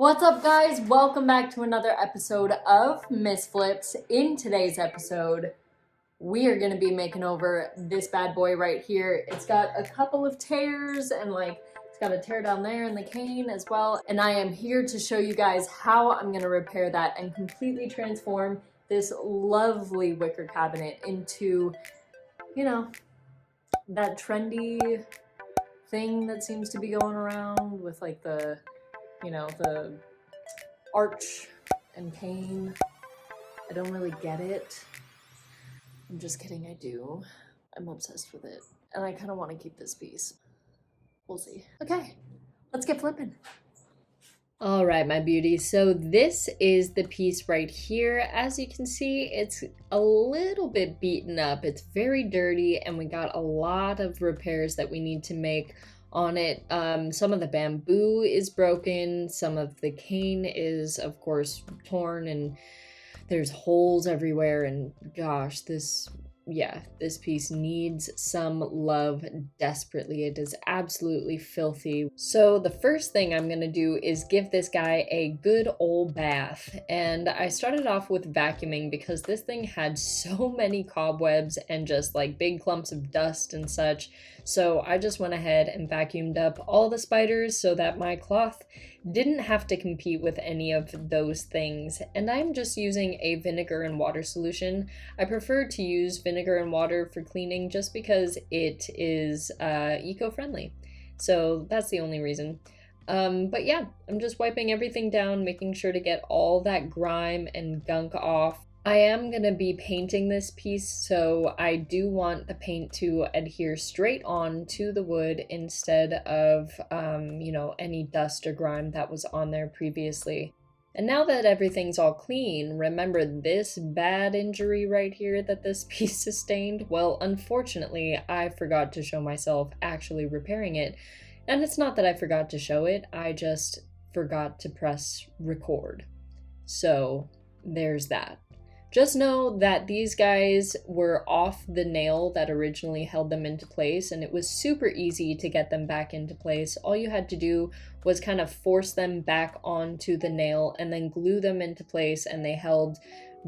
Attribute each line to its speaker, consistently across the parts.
Speaker 1: What's up, guys? Welcome back to another episode of MissFlips. In today's episode, we are going to be making over this bad boy right here. It's got a couple of tears and it's got a tear down there in the cane as well. And I am here to show you guys how I'm going to repair that and completely transform this lovely wicker cabinet into, that trendy thing that seems to be going around with the arch and cane. I don't really get it. I'm just kidding, I do. I'm obsessed with it. And I kind of want to keep this piece. We'll see. Okay, let's get flipping. All right, my beauties. So this is the piece right here. As you can see, it's a little bit beaten up. It's very dirty, and we got a lot of repairs that we need to make on it. Some of the bamboo is broken, some of the cane is of course torn, and there's holes everywhere, and gosh, this piece needs some love desperately. It is absolutely filthy. So the first thing I'm gonna do is give this guy a good old bath. And I started off with vacuuming because this thing had so many cobwebs and just big clumps of dust and such. So I just went ahead and vacuumed up all the spiders so that my cloth didn't have to compete with any of those things. And I'm just using a vinegar and water solution. I prefer to use vinegar and water for cleaning just because it is eco-friendly. So that's the only reason. But yeah, I'm just wiping everything down, making sure to get all that grime and gunk off. I am going to be painting this piece, so I do want the paint to adhere straight on to the wood instead of, any dust or grime that was on there previously. And now that everything's all clean, remember this bad injury right here that this piece sustained? Well, unfortunately, I forgot to show myself actually repairing it. And it's not that I forgot to show it, I just forgot to press record. So there's that. Just know that these guys were off the nail that originally held them into place, and it was super easy to get them back into place. All you had to do was kind of force them back onto the nail and then glue them into place, and they held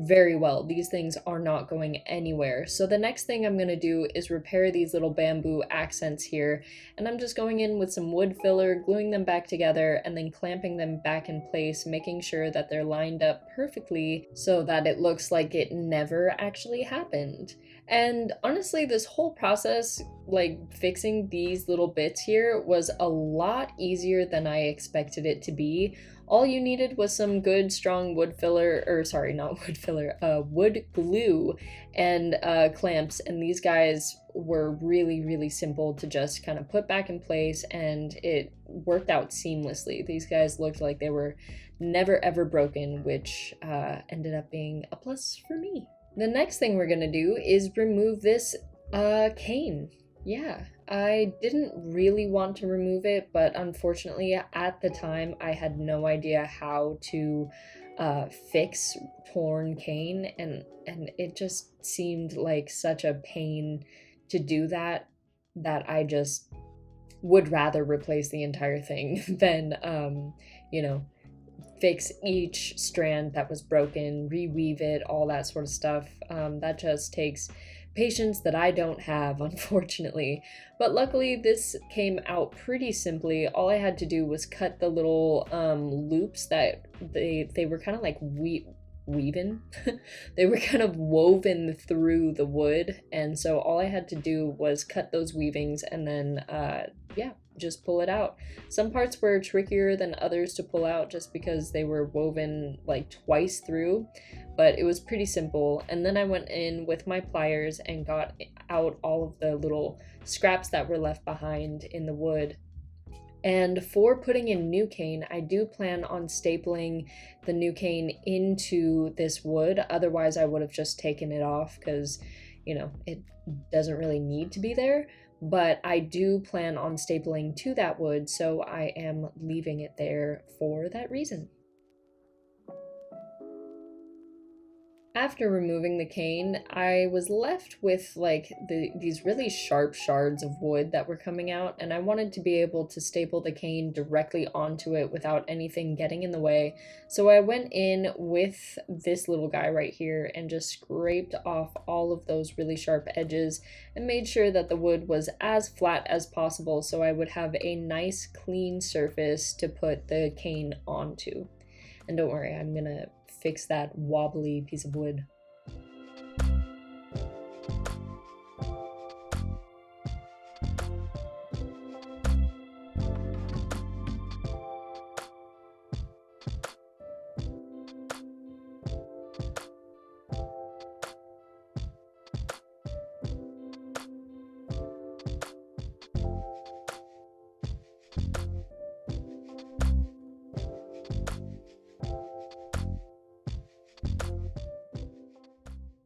Speaker 1: very well. These things are not going anywhere. So the next thing I'm going to do is repair these little bamboo accents here, and I'm just going in with some wood filler, gluing them back together, and then clamping them back in place, making sure that they're lined up perfectly so that it looks like it never actually happened. And honestly, this whole process, fixing these little bits here, was a lot easier than I expected it to be. All you needed was some good strong wood glue and clamps, and these guys were really, really simple to just kind of put back in place, and it worked out seamlessly. These guys looked like they were never ever broken, which ended up being a plus for me. The next thing we're gonna do is remove this cane. Yeah, I didn't really want to remove it, but unfortunately at the time I had no idea how to fix torn cane, and it just seemed like such a pain to do that I just would rather replace the entire thing than fix each strand that was broken, reweave it, all that sort of stuff. That just takes patience that I don't have, unfortunately. But luckily this came out pretty simply. All I had to do was cut the little loops that they were kind of like weaving. They were kind of woven through the wood, and so all I had to do was cut those weavings and then just pull it out. Some parts were trickier than others to pull out just because they were woven twice through, but it was pretty simple. And then I went in with my pliers and got out all of the little scraps that were left behind in the wood. And for putting in new cane, I do plan on stapling the new cane into this wood. Otherwise, I would have just taken it off because, it doesn't really need to be there. But I do plan on stapling to that wood, so I am leaving it there for that reason.
Speaker 2: After removing the cane, I was left with like these really sharp shards of wood that were coming out, and I wanted to be able to staple the cane directly onto it without anything getting in the way. So I went in with this little guy right here and just scraped off all of those really sharp edges and made sure that the wood was as flat as possible so I would have a nice clean surface to put the cane onto. And don't worry, I'm gonna fix that wobbly piece of wood.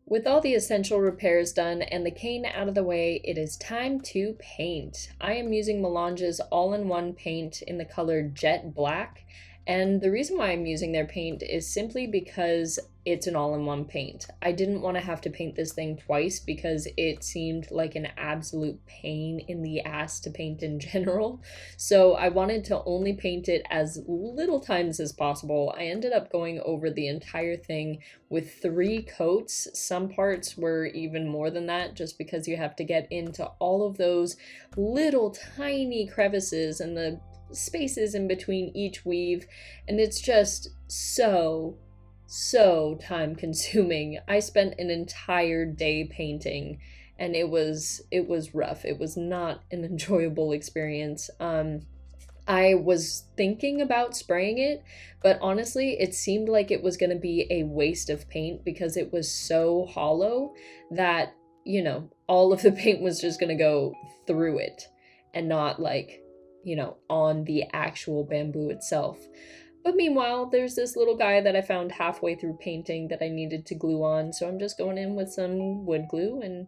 Speaker 2: With all the essential repairs done and the cane out of the way, it is time to paint. I am using Melange's all-in-one paint in the color Jet Black, and the reason why I'm using their paint is simply because it's an all-in-one paint. I didn't want to have to paint this thing twice because it seemed like an absolute pain in the ass to paint in general. So I wanted to only paint it as little times as possible. I ended up going over the entire thing with 3 coats. Some parts were even more than that just because you have to get into all of those little tiny crevices and the spaces in between each weave, and it's just so time consuming. I spent an entire day painting and it was rough. It was not an enjoyable experience. I was thinking about spraying it, but honestly, it seemed like it was going to be a waste of paint because it was so hollow that, you know, all of the paint was just going to go through it and not like, you know, on the actual bamboo itself. But meanwhile, there's this little guy that I found halfway through painting that I needed to glue on, so I'm just going in with some wood glue and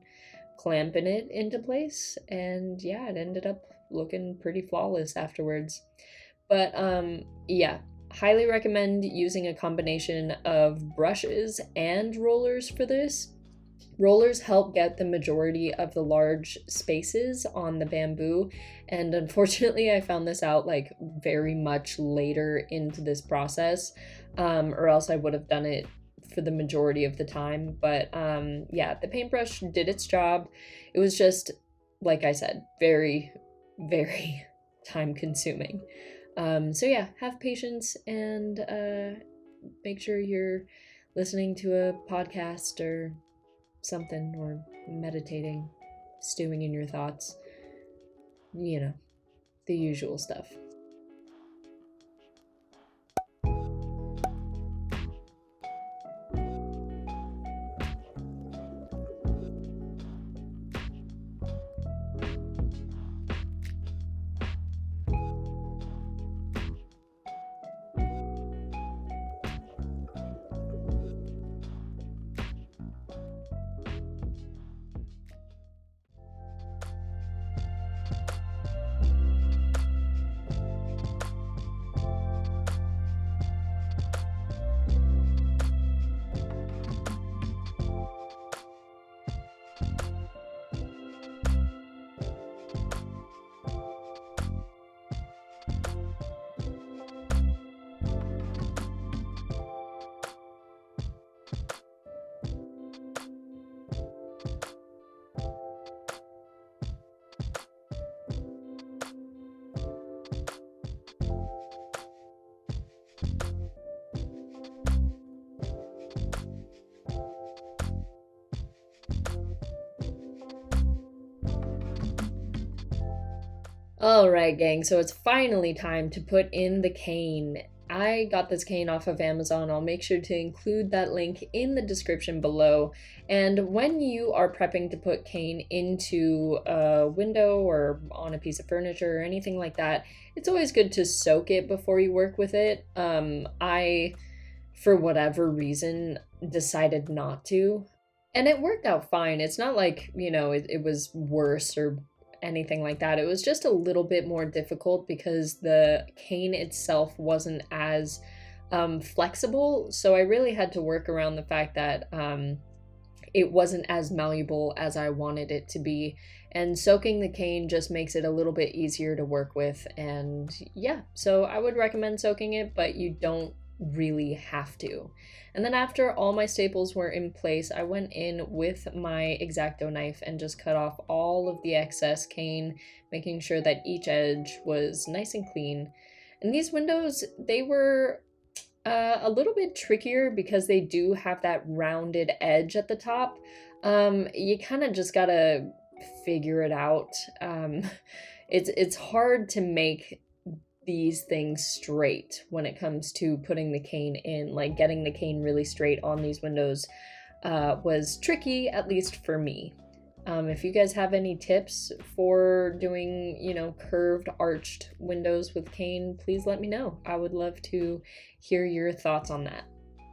Speaker 2: clamping it into place, and yeah, it ended up looking pretty flawless afterwards. But yeah, highly recommend using a combination of brushes and rollers for this. Rollers help get the majority of the large spaces on the bamboo, and unfortunately I found this out like very much later into this process, or else I would have done it for the majority of the time. But yeah, the paintbrush did its job. It was just, like I said, very time consuming. So yeah, have patience and make sure you're listening to a podcast or something, or meditating, stewing in your thoughts, you know, the usual stuff. Alright, gang, so it's finally time to put in the cane. I got this cane off of Amazon. I'll make sure to include that link in the description below. And when you are prepping to put cane into a window or on a piece of furniture or anything like that, it's always good to soak it before you work with it. I, for whatever reason, decided not to. And it worked out fine. It's not like, you know, it was worse or anything like that. It was just a little bit more difficult because the cane itself wasn't as flexible, so I really had to work around the fact that it wasn't as malleable as I wanted it to be. And soaking the cane just makes it a little bit easier to work with. And yeah, so I would recommend soaking it, but you don't really have to. And then after all my staples were in place, I went in with my X-Acto knife and just cut off all of the excess cane, making sure that each edge was nice and clean. And these windows, they were a little bit trickier because they do have that rounded edge at the top. You kind of just gotta figure it out. It's hard to make these things straight when it comes to putting the cane in. Like getting the cane really straight on these windows was tricky, at least for me. If you guys have any tips for doing, you know, curved arched windows with cane, please let me know. I would love to hear your thoughts on that.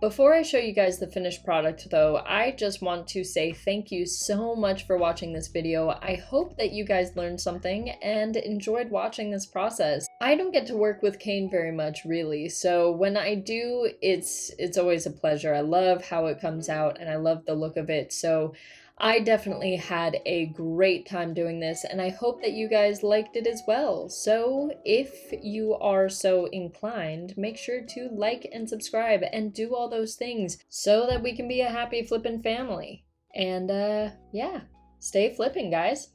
Speaker 2: Before I show you guys the finished product though, I just want to say thank you so much for watching this video. I hope that you guys learned something and enjoyed watching this process. I don't get to work with cane very much really, so when I do, it's always a pleasure. I love how it comes out and I love the look of it, so I definitely had a great time doing this, and I hope that you guys liked it as well. So if you are so inclined, make sure to like and subscribe and do all those things so that we can be a happy flippin' family. And yeah, stay flippin', guys.